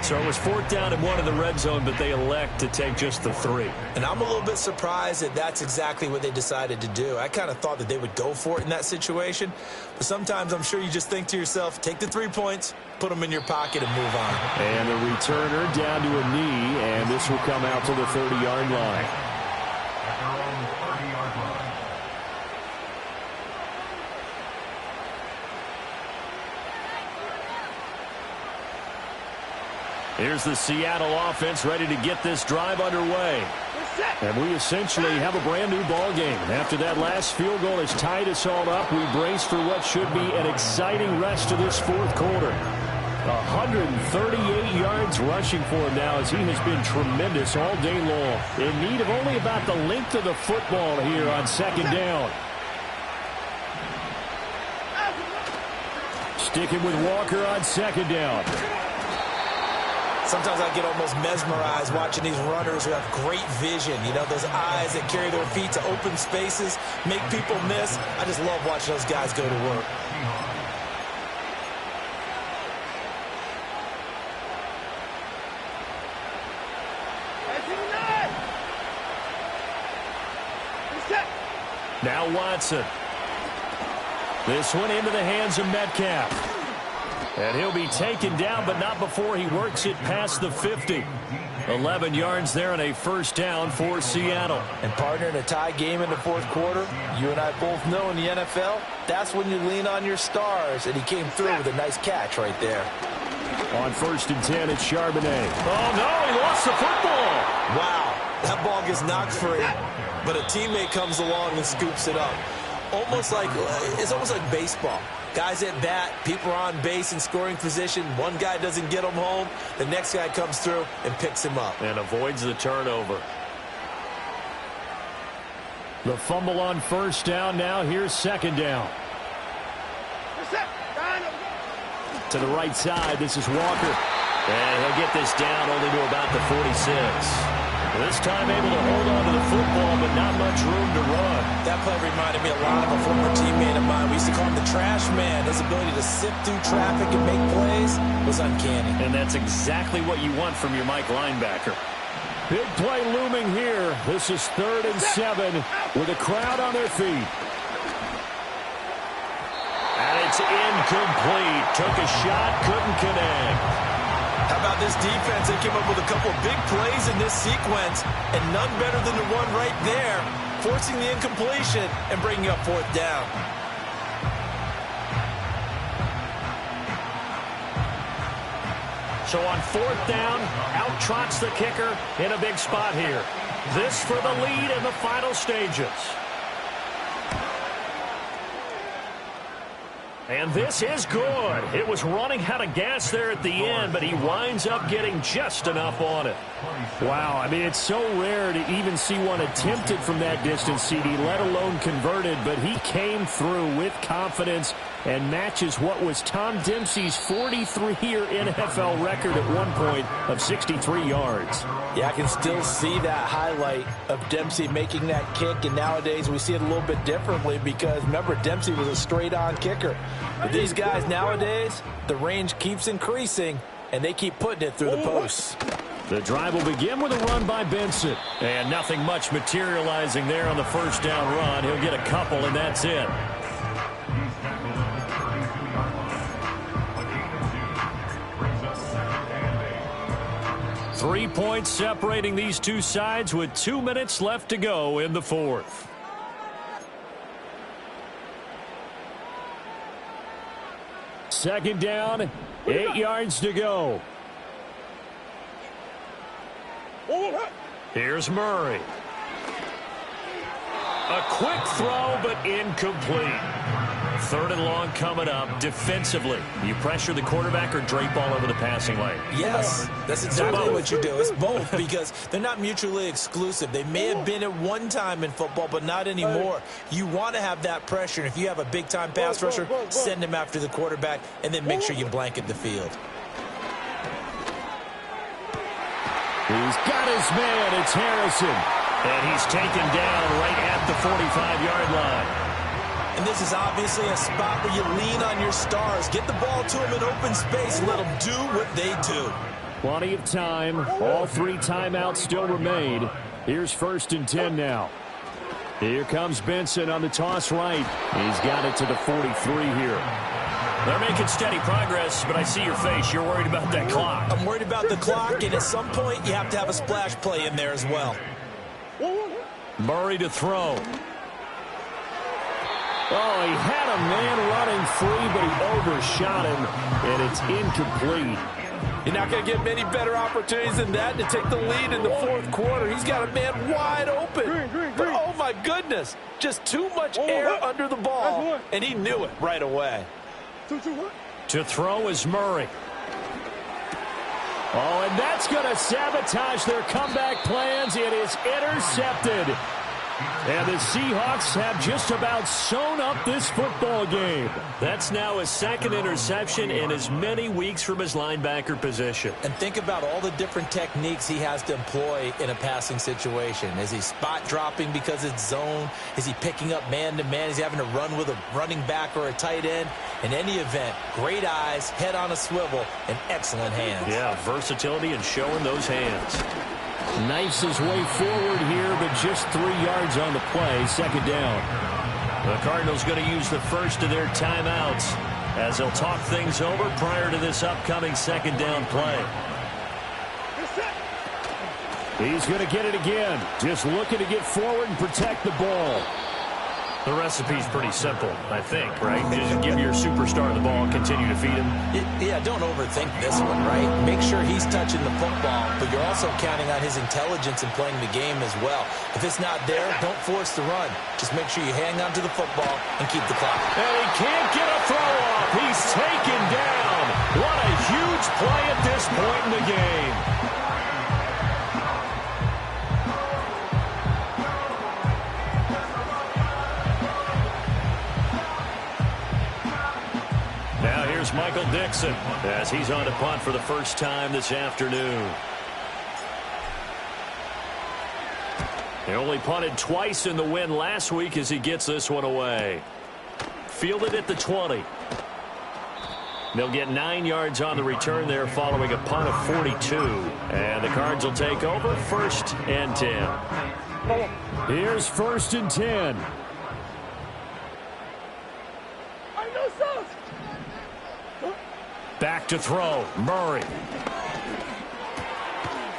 So it was 4th down and 1 in the red zone, but they elect to take just the 3. And I'm a little bit surprised that that's exactly what they decided to do. I kind of thought that they would go for it in that situation. But sometimes I'm sure you just think to yourself, take the 3 points, put them in your pocket, and move on. And the returner down to a knee, and this will come out to the 30-yard line. At their own 30-yard line. Here's the Seattle offense ready to get this drive underway. And we essentially have a brand new ball game. After that last field goal has tied us all up, we brace for what should be an exciting rest of this fourth quarter. 138 yards rushing for him now as he has been tremendous all day long. In need of only about the length of the football here on second down. Sticking with Walker on second down. Sometimes I get almost mesmerized watching these runners who have great vision. You know, those eyes that carry their feet to open spaces, make people miss. I just love watching those guys go to work. Now Watson. This one into the hands of Metcalf. And he'll be taken down, but not before he works it past the 50. 11 yards there and a first down for Seattle. And partner, in a tie game in the fourth quarter, you and I both know in the NFL, that's when you lean on your stars. And he came through with a nice catch right there. On 1st and 10, it's Charbonnet. Oh, no, he lost the football. Wow, that ball gets knocked free, but a teammate comes along and scoops it up. It's almost like baseball. Guys at bat, people are on base in scoring position. One guy doesn't get him home. The next guy comes through and picks him up. And avoids the turnover. The fumble on first down. Now here's second down. To the right side, this is Walker. And he'll get this down only to about the 46. This time able to hold on to the football, but not much room to run. That play reminded me a lot of a former teammate of mine. We used to call him the trash man. His ability to sift through traffic and make plays was uncanny. And that's exactly what you want from your Mike linebacker. Big play looming here. This is 3rd and 7 with a crowd on their feet. And it's incomplete. Took a shot, couldn't connect. How about this defense? They came up with a couple of big plays in this sequence, and none better than the one right there, forcing the incompletion and bringing up 4th down. So on 4th down, out trots the kicker in a big spot here. This for the lead in the final stages. And this is good. It was running out of gas there at the end, but he winds up getting just enough on it. Wow, I mean, it's so rare to even see one attempted from that distance, CD, let alone converted, but he came through with confidence and matches what was Tom Dempsey's 43-year NFL record at one point of 63 yards. Yeah, I can still see that highlight of Dempsey making that kick, and nowadays we see it a little bit differently because, remember, Dempsey was a straight-on kicker. But these guys nowadays, the range keeps increasing, and they keep putting it through the posts. The drive will begin with a run by Benson. And nothing much materializing there on the first down run. He'll get a couple, and that's it. 3 points separating these two sides with 2 minutes left to go in the fourth. Second down, 8 yards to go. Here's Murray. A quick throw, but incomplete. Third and long coming up. Defensively, you pressure the quarterback or drape all over the passing lane? Yes, that's exactly what you do. It's both, because they're not mutually exclusive. They may have been at one time in football, but not anymore. You want to have that pressure, and if you have a big-time pass rusher, send him after the quarterback, and then make sure you blanket the field. He's got his man. It's Harrison. And he's taken down right at the 45-yard line. And this is obviously a spot where you lean on your stars. Get the ball to them in open space. Let them do what they do. Plenty of time. All 3 timeouts still remain. Here's 1st and 10 now. Here comes Benson on the toss right. He's got it to the 43 here. They're making steady progress, but I see your face. You're worried about that clock. I'm worried about the clock, and at some point you have to have a splash play in there as well. Murray to throw. Oh, he had a man running free, but he overshot him, and it's incomplete. You're not going to get many better opportunities than that to take the lead in the fourth quarter. He's got a man wide open. But, oh, my goodness. Just too much air under the ball, and he knew it right away. To throw is Murray. Oh, and that's going to sabotage their comeback plans. It is intercepted. And the Seahawks have just about sewn up this football game. That's now his 2nd interception in as many weeks from his linebacker position. And think about all the different techniques he has to employ in a passing situation. Is he spot dropping because it's zone? Is he picking up man-to-man? Is he having to run with a running back or a tight end? In any event, great eyes, head on a swivel, and excellent hands. Yeah, versatility and showing those hands. Knifes his way forward here, but just 3 yards on the play. 2nd down. The Cardinals going to use the first of their timeouts as they'll talk things over prior to this upcoming 2nd down play. He's going to get it again. Just looking to get forward and protect the ball. The recipe's pretty simple, I think, right? Just give your superstar the ball, continue to feed him. Yeah, don't overthink this one, right? Make sure he's touching the football, but you're also counting on his intelligence in playing the game as well. If it's not there, don't force the run. Just make sure you hang on to the football and keep the clock. And he can't get a throw off. He's taken down. What a huge play at this point in the game. Now here's Michael Dixon as he's on to punt for the first time this afternoon. He only punted twice in the win last week as he gets this one away. Fielded at the 20. They'll get 9 yards on the return there following a punt of 42. And the Cards will take over 1st and 10. Here's 1st and 10. Back to throw. Murray.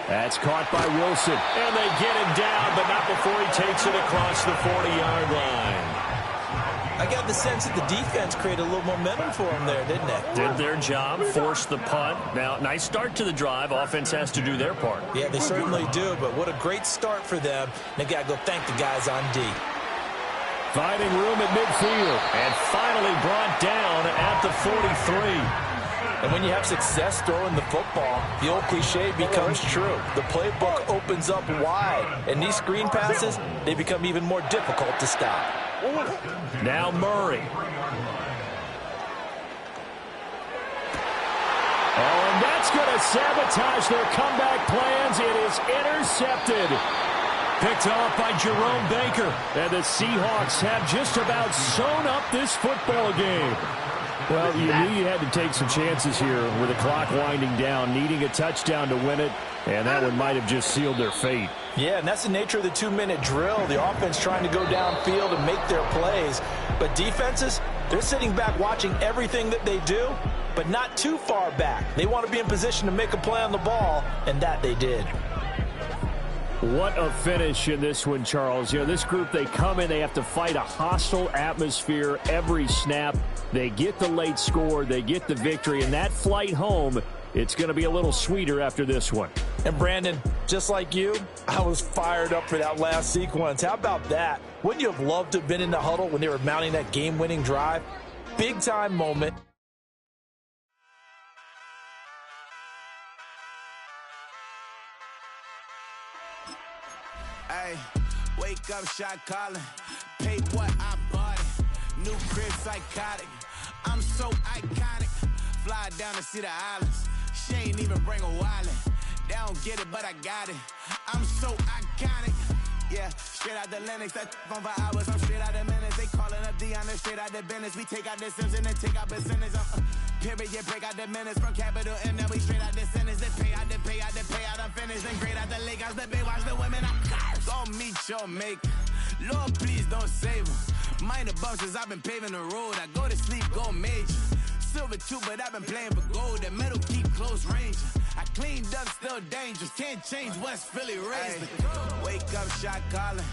That's caught by Wilson. And they get him down, but not before he takes it across the 40-yard line. I got the sense that the defense created a little momentum for them there, didn't they? Did their job, forced the punt. Now, nice start to the drive. Offense has to do their part. Yeah, they certainly do, but what a great start for them. They got to go thank the guys on D. Finding room at midfield. And finally brought down at the 43. And when you have success throwing the football, the old cliche becomes true. The playbook opens up wide, and these screen passes, they become even more difficult to stop. Now Murray. Oh, and that's going to sabotage their comeback plans. It is intercepted. Picked off by Jerome Baker. And the Seahawks have just about sewn up this football game. Well, you knew you had to take some chances here with the clock winding down, needing a touchdown to win it, and that one might have just sealed their fate. Yeah, and that's the nature of the 2-minute drill. The offense trying to go downfield and make their plays. But defenses, they're sitting back watching everything that they do, but not too far back. They want to be in position to make a play on the ball, and that they did. What a finish in this one, Charles. You know, this group, they come in, they have to fight a hostile atmosphere every snap. They get the late score, they get the victory, and that flight home, it's going to be a little sweeter after this one. And Brandon, just like you, I was fired up for that last sequence. How about that? Wouldn't you have loved to have been in the huddle when they were mounting that game-winning drive? Big-time moment. Hey, wake up, shot calling. Pay what I bought it. New crib, psychotic. I'm so iconic. Fly down to see the islands. She ain't even bring a wallet. They don't get it, but I got it. I'm so iconic. Yeah, straight out the Lennox. That phone for hours. I'm straight out the minutes. They calling up Dion. Straight out the business. We take out the Sims and then take out percentage. Period, break out the minutes from capital M. Now we straight out the sentence. They pay out, they pay out, they pay out. I'm finished. Then grade out the lake house. The bay watch the women. I'm cursed. Go meet your maker. Lord, please don't save them. Minor bumps as I've been paving the road. I go to sleep, go major. Silver too, but I've been playing for gold. The metal keep close range. I cleaned up, still dangerous. Can't change West Philly raised. Wake up, shot calling.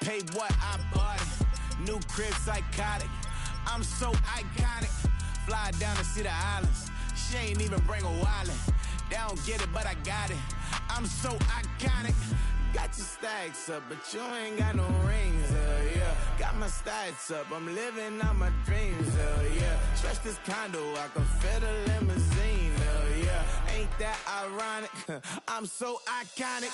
Pay what I bought it. New crib, psychotic. I'm so iconic. Fly down to see the islands. She ain't even bring a wallet. They don't get it, but I got it. I'm so iconic. Got your stacks up, but you ain't got no rings, yeah. Got my stats up, I'm living out my dreams, yeah. Stretch this condo, I can fit a limousine, yeah. Ain't that ironic? I'm so iconic.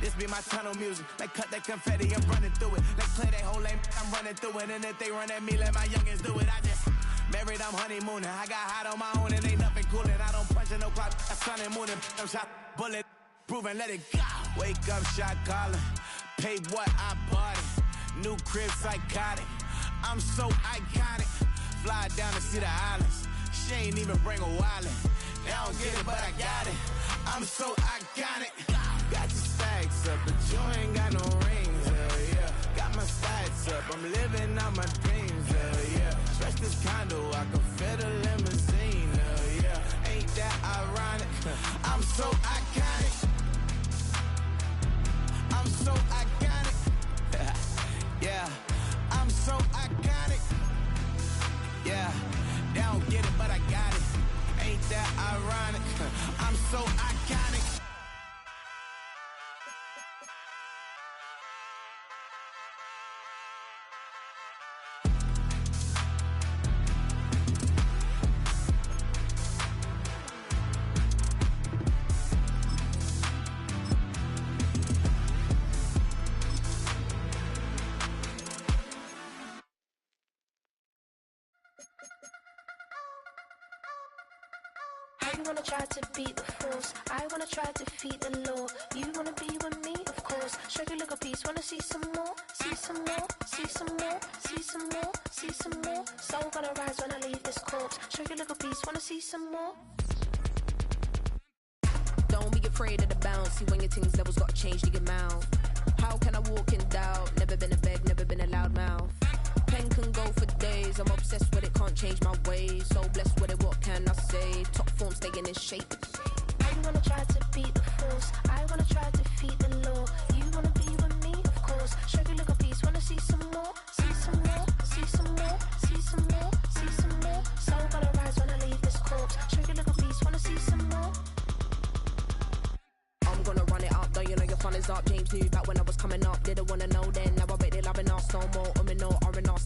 This be my tunnel music. Like cut that confetti, I'm running through it. Like clear that whole lane, I'm running through it. And if they run at me, let my youngins do it. I just married, I'm honeymooning. I got hot on my own and ain't nothing coolin'. I don't punch in no clock, I sun and moonin'. I'm shot, bullet, proven, let it go. Wake up, shot calling. Pay what I bought it. New crib, psychotic. I'm so iconic. Fly down to see the islands. She ain't even bring a wallet. They don't get it, but I got it. I'm so iconic. Got your stacks up, but you ain't got no rings, yeah. Got my stats up, I'm living out my dreams, yeah. Stretch this condo, I can fit a limousine, yeah. Ain't that ironic? I'm so iconic. I'm so iconic. Yeah, I'm so iconic. Yeah, they don't get it, but I got it. Ain't that ironic? I'm so iconic. You wanna try to beat the force, I wanna try to defeat the law. You wanna be with me, of course. Show you look a piece, wanna see some more, see some more, see some more, see some more, see some more. Soul gonna rise when I leave this corpse. Show you look a piece, wanna see some more. Don't be afraid of the bounce. See when your things levels gotta change to your mouth. How can I walk in doubt? Never been a beg, never been a loud mouth. Pen can go for days. I'm obsessed with it, can't change my ways. So blessed with it, what can I say? Top form staying in shape. You wanna try to beat the force, I wanna try to defeat the law. You wanna be with me, of course. Show you look a piece, wanna see some more, see some more, see some more, see some more, see some more. Soul gonna rise when I leave this corpse. Show you look a piece, wanna see some more. I'm gonna run it up, though you know your fun is up. James knew back when I was coming up. Didn't wanna know then, now I bet they're loving us no more. No R&R